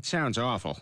That sounds awful.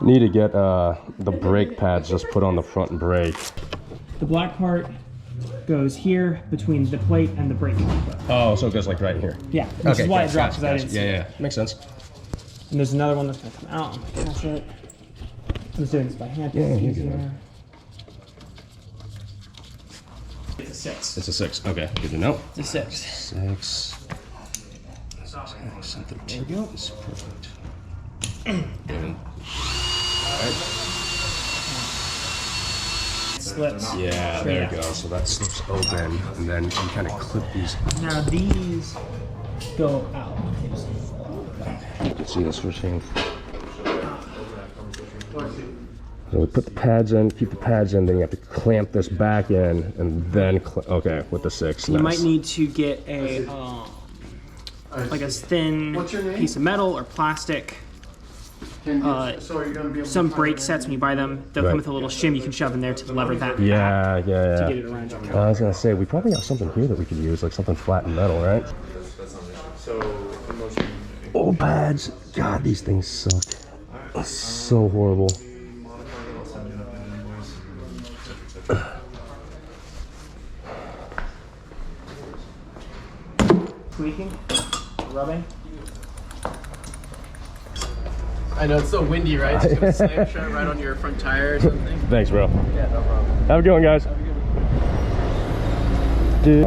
Need to get the brake pads just put on the front brake. The black part goes here between the plate and the brake. Oh, so it goes like right here. Yeah, which is why it dropped, because I didn't see it. Yeah, makes sense. And there's another one that's gonna come out. I'm gonna catch it. I'm just doing this by hand. Yeah, you can. It's a 6. It's a 6. Okay, good to know. It's a 6. 6. Something. There we go. It's perfect. Good. Alright. Slips. Yeah, there you go. So that slips open, and then you kind of clip these. Now these go out. You can see this switching. So we put the pads in, keep the pads in, then you have to clamp this back in, and then okay, with the 6. You might need to get a like a thin piece of metal or plastic. Some brake sets, when you buy them, they'll come with a little shim you can shove in there to lever that. Yeah. To get it around your car. I was gonna say we probably have something here that we could use, like something flat and metal, right? Old pads. God, these things suck. So horrible. Squeaking, rubbing. I know it's so windy, right? It's gonna slam shut right on your front tire or something. Thanks, bro. Yeah, no problem. Have a good one, guys. Have a good one. Dude.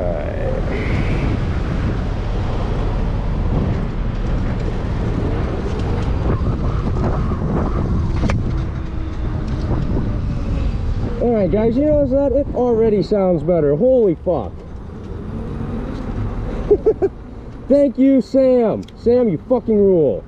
All right, guys, you notice that? It already sounds better. Holy fuck. Thank you, Sam. Sam, you fucking rule.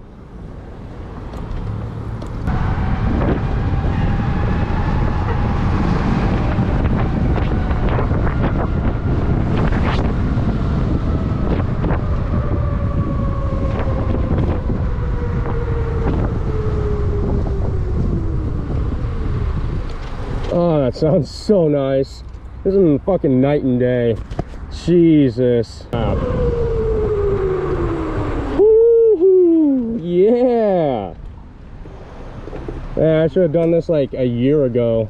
Oh, that sounds so nice. This is fucking night and day. Jesus. Woo-hoo. Yeah. Yeah, I should have done this like a year ago.